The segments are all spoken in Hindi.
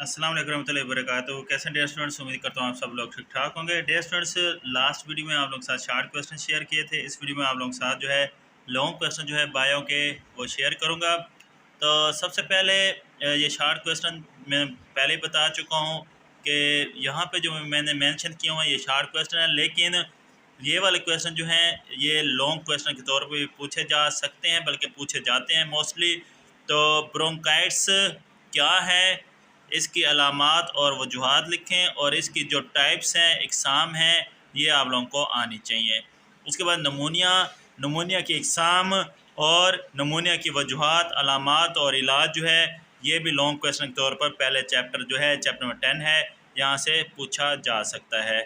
अस्सलाम वालेकुम रहमतुल्लाहि व बरकातुहू। कैसे हैं डियर स्टूडेंट्स? उम्मीद करता हूँ आप सब लोग ठीक ठाक होंगे। डियर स्टूडेंट्स, लास्ट वीडियो में आप लोगों के साथ शार्ट क्वेश्चन शेयर किए थे। इस वीडियो में आप लोगों के साथ जो है लॉन्ग क्वेश्चन जो है बायो के वो शेयर करूँगा। तो सबसे पहले ये शार्ट क्वेश्चन मैं पहले ही बता चुका हूँ कि यहाँ पे जो मैंने मेंशन किया हुआ ये शार्ट क्वेश्चन है, लेकिन ये वाले क्वेश्चन जो हैं ये लॉन्ग क्वेश्चन के तौर पे भी पूछे जा सकते हैं, बल्कि पूछे जाते हैं मोस्टली। तो ब्रोंकाइट्स क्या है, इसकी अलामात और वजूहात लिखें, और इसकी जो टाइप्स हैं, इकसाम हैं, ये आप लोगों को आनी चाहिए। उसके बाद नमूनिया की इकसाम और नमूनिया की वजूहात, अलामात और इलाज जो है ये भी लॉन्ग क्वेश्चन के तौर पर पहले चैप्टर जो है चैप्टर नंबर 10 है, यहाँ से पूछा जा सकता है।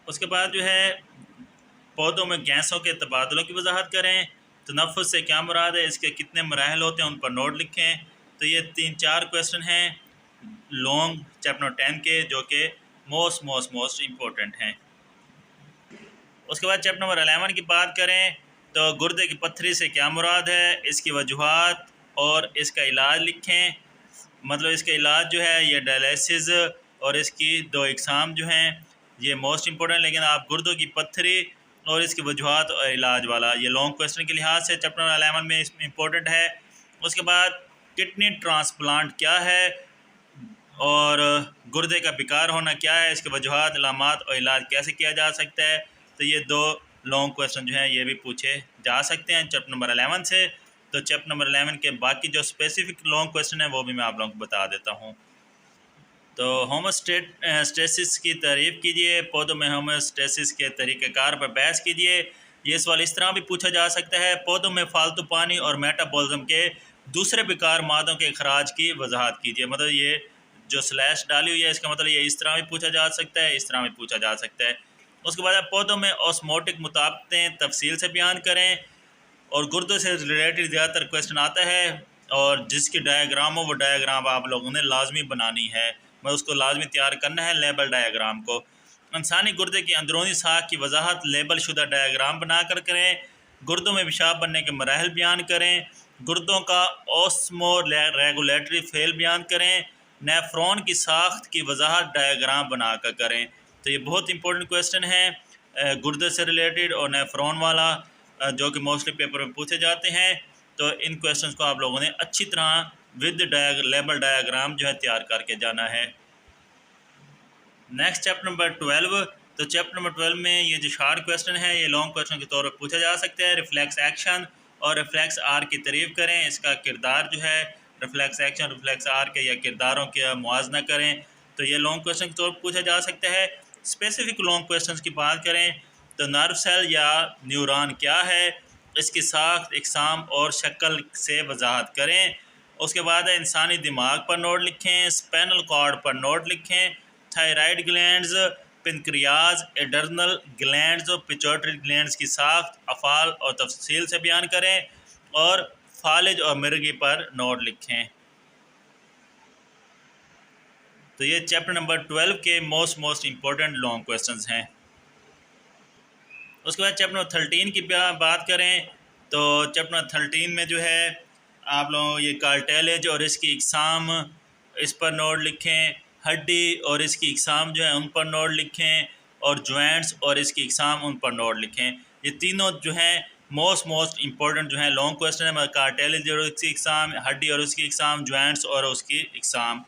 उसके बाद जो है पौधों में गैसों के तबादलों की वजाहत करें। तनफ़ुस से क्या मुराद है, इसके कितने मराहल होते हैं, उन पर नोट लिखें। तो ये 3-4 क्वेश्चन हैं लॉन्ग चैप्टर 10 के, जो कि मोस्ट इम्पोर्टेंट हैं। उसके बाद चैप्टर नंबर 11 की बात करें तो गुर्दे की पत्थरी से क्या मुराद है, इसकी वजूहात और इसका इलाज लिखें। मतलब इसका इलाज जो है ये डायलिसिस और इसकी 2 इकसाम जो हैं ये मोस्ट इम्पोर्टेंट, लेकिन आप गुर्दों की पत्थरी और इसकी वजूहात और इलाज वाला ये लॉन्ग क्वेश्चन के लिहाज से चैप्टर 11 में इसमें इम्पोर्टेंट है। उसके बाद किडनी ट्रांसप्लांट क्या है और गुर्दे का बेकार होना क्या है, इसके वजूहात, अलामात और इलाज कैसे किया जा सकता है। तो ये 2 लॉन्ग क्वेश्चन जो हैं ये भी पूछे जा सकते हैं चैप्टर नंबर 11 से। तो चैप्टर नंबर 11 के बाकी जो स्पेसिफिक लॉन्ग क्वेश्चन है वो भी मैं आप लोगों को बता देता हूँ। तो होमोस्टेसिस की तारीफ़ कीजिए, पौधों में होमोस्टेसिस के तरीक़ेकार पर बहस कीजिए। ये सवाल इस तरह भी पूछा जा सकता है, पौधों में फालतू पानी और मेटाबॉलिज्म के दूसरे बेकार मादों के अखराज की वजाहत कीजिए। मतलब ये जो स्लैश डाली हुई है इसका मतलब ये इस तरह भी पूछा जा सकता है, इस तरह भी पूछा जा सकता है। उसके बाद पौधों में ऑस्मोटिक मुताबिकतें तफसील से बयान करें। और गुर्दों से रिलेटेड ज़्यादातर क्वेश्चन आता है, और जिसकी डायग्राम हो वो डायग्राम आप लोगों ने लाजमी बनानी है, मैं उसको लाजमी तैयार करना है लेबल डायग्राम को। इंसानी गुर्दे की अंदरूनी साख की वजाहत लेबल शुदा डायग्राम बनाकर करें। गुर्दों में पेशाब बनने के मराहल बयान करें। गुर्दों का ऑस्मो रेगुलेटरी फेल बयान करें। नेफ्रॉन की साख्त की वजाहत डायग्राम बनाकर करें। तो ये बहुत इंपॉर्टेंट क्वेश्चन है गुर्दे से रिलेटेड और नेफ्रॉन वाला, जो कि मोस्टली पेपर में पूछे जाते हैं। तो इन क्वेश्चंस को आप लोगों ने अच्छी तरह विद लेबल डायग्राम जो है तैयार करके जाना है। Next chapter number 12। तो चैप्टर नंबर 12 में ये जो शार्ट क्वेश्चन है ये लॉन्ग क्वेश्चन के तौर पर पूछा जा सकता है। रिफ्लेक्स एक्शन और रिफ्लेक्स आर की तारीफ़ करें, इसका किरदार जो है रिफ्लेक्स एक्शन रिफ्लेक्स आर के या किरदारों का मुआवजा करें। तो ये लॉन्ग क्वेश्चन के तौर पर पूछा जा सकता है। स्पेसिफिक लॉन्ग क्वेश्चन की बात करें तो नर्व सेल या न्यूरॉन क्या है, इसकी साख्त, इकसाम और शक्ल से वजाहत करें। उसके बाद इंसानी दिमाग पर नोट लिखें, स्पेनल कॉर्ड पर नोट लिखें, thyroid glands, pancreas, adrenal glands और पिट्यूटरी ग्लैंड्स की साख्त, अफ़ाल और तफसील से बयान करें, और फालिज और मिर्गी पर नोट लिखें। तो ये चैप्टर नंबर 12 के मोस्ट इम्पोर्टेंट लॉन्ग क्वेश्चंस हैं। उसके बाद चैप्टर नंबर 13 की बात करें तो चैप्टर नंबर 13 में जो है आप लोग ये कार्टेलेज और इसकी इकसाम, इस पर नोट लिखें। हड्डी और इसकी इकसाम जो है उन पर नोट लिखें, और जॉइंट्स और इसकी इकसाम उन पर नोट लिखें। ये तीनों जो हैं मोस्ट इम्पोर्टेंट जो है लॉन्ग क्वेश्चन है। कार्टेलेज और उसकी इकसाम, हड्डी और उसकी इकसाम, जॉइंट्स और उसकी इकसाम।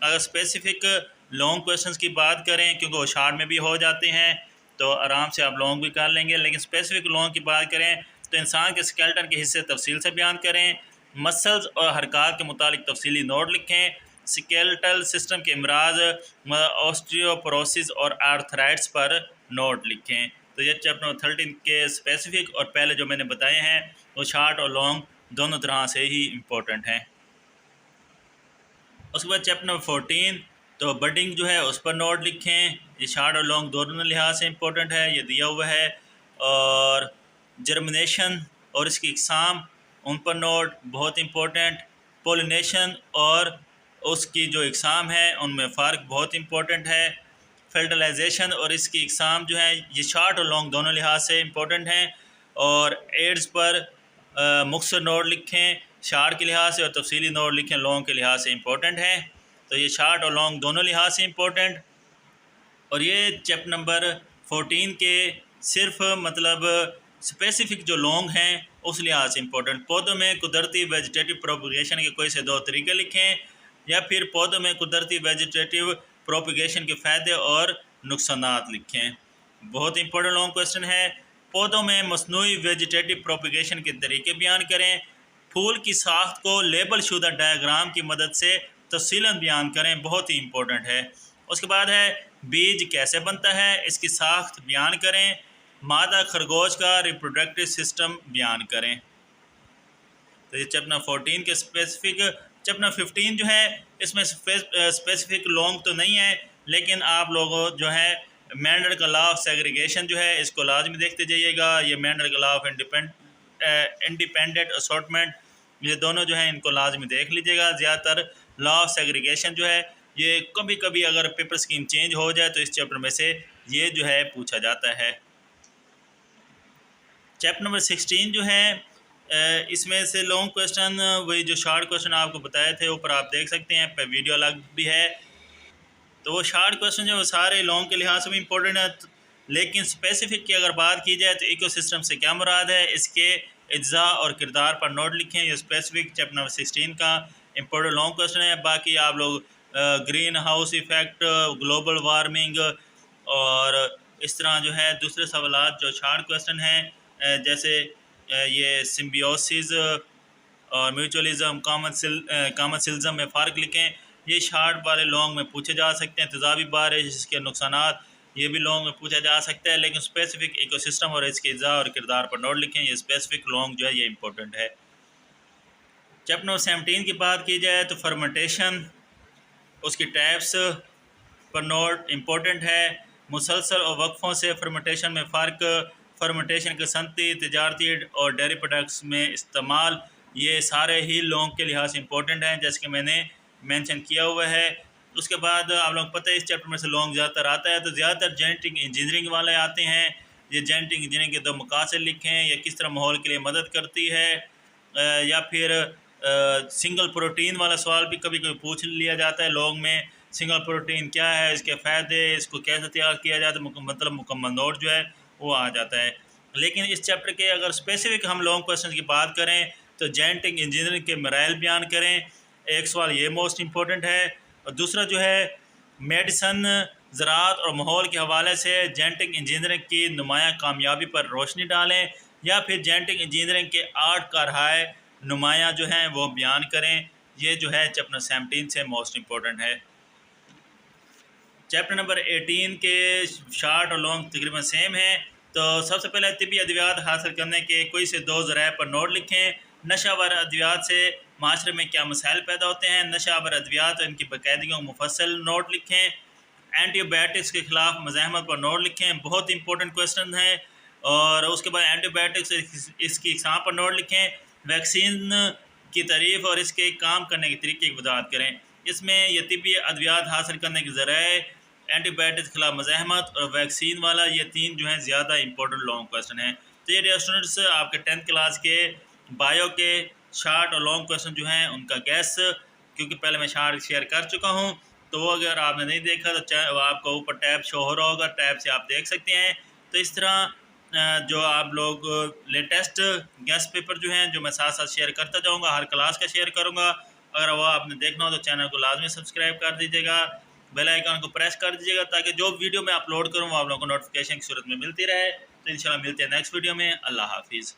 अगर स्पेसिफिक लॉन्ग क्वेश्चंस की बात करें, क्योंकि वो शार्ट में भी हो जाते हैं तो आराम से आप लॉन्ग भी कर लेंगे, लेकिन स्पेसिफिक लॉन्ग की बात करें तो इंसान के स्केलेटन के हिस्से तफसील से बयान करें। मसल्स और हरकत के मुतालिक तफसीली नोट लिखें। स्केलेटल सिस्टम के अमराज, ऑस्टियोपोरोसिस और आर्थराइट्स पर नोट लिखें। तो ये चैप्टर 13 के स्पेसिफिक और पहले जो मैंने बताए हैं वो शार्ट और लॉन्ग दोनों तरह से ही इम्पोर्टेंट हैं। उसके बाद चैप्टर नंबर 14 तो बडिंग जो है उस पर नोट लिखें। ये शार्ट और लॉन्ग दोनों लिहाज से इम्पोर्टेंट है, ये दिया हुआ है। और जर्मिनेशन और इसकी इकसाम उन पर नोट बहुत इम्पोर्टेंट। पोलिनेशन और उसकी जो इकसाम है उनमें फ़र्क बहुत इम्पोर्टेंट है। फर्टिलाइजेशन और इसकी इकसाम जो है ये शार्ट और लॉन्ग दोनों लिहाज से इम्पोर्टेंट हैं। और एड्स पर मुख्तसर नोट लिखें शार्ट के लिहाज से, और तफसीली नोट लिखें लॉन्ग के लिहाज से इम्पोर्टेंट हैं। तो ये शार्ट और लॉन्ग दोनों लिहाज से इम्पोर्टेंट। और ये चैप्टर नंबर 14 के सिर्फ मतलब स्पेसिफिक जो लॉन्ग हैं उस लिहाज से इम्पोर्टेंट। पौधों में कुदरती वेजिटेटिव प्रोपगेशन के कोई से दो तरीके लिखें, या फिर पौधों में कुदरती वेजिटेटिव प्रोपगेशन के फ़ायदे और नुकसानात लिखें। बहुत इंपॉर्टेंट लॉन्ग क्वेश्चन है। पौधों में मसनूई वेजिटेटिव प्रोपगेशन के तरीके बयान करें। फूल की साख्त को लेबल शुदा डायग्राम की मदद से तफसीलन बयान करें, बहुत ही इंपॉर्टेंट है। उसके बाद है बीज कैसे बनता है, इसकी साख्त बयान करें। मादा खरगोश का रिप्रोडक्टिव सिस्टम बयान करें। तो ये चैप्टर 14 के स्पेसिफिक। चैप्टर 15 जो है इसमें स्पेसिफिक लॉन्ग तो नहीं है, लेकिन आप लोगों जो है मैंडल का लॉ ऑफ सेग्रीगेशन जो है इसको लाजमी देखते जाइएगा। ये मैंडल का लॉ ऑफ इंडिपेंडेंट असॉर्टमेंट, ये दोनों जो है इनको लाजमी देख लीजिएगा। ज़्यादातर लॉ ऑफ सेग्रीगेशन जो है ये कभी कभी अगर पेपर स्कीम चेंज हो जाए तो इस चैप्टर में से ये जो है पूछा जाता है। चैप्टर नंबर 16 जो है इसमें से लॉन्ग क्वेश्चन, वही जो शॉर्ट क्वेश्चन आपको बताए थे ऊपर आप देख सकते हैं, पर वीडियो अलग भी है। तो वो शॉर्ट क्वेश्चन जो सारे लॉन्ग के लिहाज से भी इम्पोर्टेंट है, लेकिन स्पेसिफिक की अगर बात की जाए तो इकोसिस्टम से क्या मुराद है, इसके अज्जा और किरदार पर नोट लिखें। ये स्पेसिफिक चैप्टर नंबर 16 का इम्पोर्टेंट लॉन्ग क्वेश्चन है। बाकी आप लोग green house effect, global warming और इस तरह जो है दूसरे सवालात जो शॉर्ट क्वेश्चन हैं जैसे ये सिम्बियोसिस और म्यूचुअलिज्म, कॉमर्शियलिज्म में फ़र्क लिखें। ये शार्ट वाले लॉन्ग में पूछे जा सकते हैं। तेज़ाबी बारिश, इसके नुकसानात, ये भी लॉन्ग में पूछा जा सकता है, लेकिन स्पेसिफिक इकोसिस्टम और इसके अज्जा और किरदार पर नोट लिखें। ये स्पेसिफिक लॉन्ग जो है ये इंपॉर्टेंट है। चैप्टर नंबर 17 की बात की जाए तो फर्मेंटेशन, उसकी टाइप्स पर नोट इम्पोर्टेंट है। मुसलसल और वक्फ़ों से फर्मेंटेशन में फ़र्क, फर्मेंटेशन के सनती, तिजारती और डेयरी प्रोडक्ट्स में इस्तेमाल, ये सारे ही लॉन्ग के लिहाज से इम्पोर्टेंट हैं, जैसे कि मैंने मेंशन किया हुआ है। उसके बाद आप लोगों को पता है इस चैप्टर में से लॉन्ग ज़्यादातर आता है, तो ज़्यादातर जेनेटिक इंजीनियरिंग वाले आते हैं। ये जेनेटिक इंजीनियरिंग के दो मकासद लिखें, ये किस तरह माहौल के लिए मदद करती है, या फिर सिंगल प्रोटीन वाला सवाल भी कभी कभी पूछ लिया जाता है लॉन्ग में। सिंगल प्रोटीन क्या है, इसके फ़ायदे, इसको कैसे तैयार किया जाता है, मतलब मुकम्मल नोट जो है वो आ जाता है। लेकिन इस चैप्टर के अगर स्पेसिफिक हम लॉन्ग क्वेश्चन की बात करें तो जेनेटिक इंजीनियरिंग के मराइल बयान करें। एक सवाल ये मोस्ट इम्पोर्टेंट है, और दूसरा जो है मेडिसन, ज़राअत और माहौल के हवाले से जेनेटिक इंजीनियरिंग की नुमायाँ कामयाबी पर रोशनी डालें, या फिर जेनेटिक इंजीनियरिंग के 8 कारहाय नुमायाँ जो हैं वो बयान करें। ये जो है चैप्टर 17 से मोस्ट इम्पोर्टेंट है। चैप्टर नंबर 18 के शार्ट और लॉन्ग तकरीबन सेम है। तो सबसे पहले तिब्बी अद्वियात हासिल करने के कोई से दो ज़राए पर नोट लिखें। नशावर अद्वियात से माशरे में क्या मसाइल पैदा होते हैं, नशावर अद्वियात और इनकी बाकायदगियों मुफस्सल नोट लिखें। एंटीबायोटिक्स के ख़िलाफ़ मज़ाहमत पर नोट लिखें, बहुत इंपॉर्टेंट क्वेश्चन है। और उसके बाद एंटीबायोटिक्स इसकी इकसाम पर नोट लिखें। वैक्सीन की तारीफ़ और इसके काम करने के तरीके की वजाहत करें। इसमें ये तिब्बी अद्वियात हासिल करने के ज़राए, एंटीबायोटिक्स के खिलाफ मज़ाहमत और वैक्सीन वाला, ये तीन जो हैं ज़्यादा इंपॉर्टेंट लॉन्ग क्वेश्चन हैं। तो ये डियर स्टूडेंट्स आपके 10th क्लास के बायो के शार्ट और लॉन्ग क्वेश्चन जो हैं उनका गैस, क्योंकि पहले मैं शार्ट शेयर कर चुका हूँ, तो वो अगर आपने नहीं देखा तो आपको ऊपर टैब शो हो रहा होगा, टैब से आप देख सकते हैं। तो इस तरह जो आप लोग लेटेस्ट गेस्ट पेपर जो हैं जो मैं साथ साथ शेयर करता जाऊँगा, हर क्लास का शेयर करूँगा। अगर वो आपने देखना हो तो चैनल को लाजमी सब्सक्राइब कर दीजिएगा, बेल आइकन को प्रेस कर दीजिएगा, ताकि जो वीडियो मैं अपलोड करूँ वो आप लोगों को नोटिफिकेशन की सूरत में मिलती रहे। तो इंशाल्लाह मिलते हैं नेक्स्ट वीडियो में। अल्लाह हाफिज़।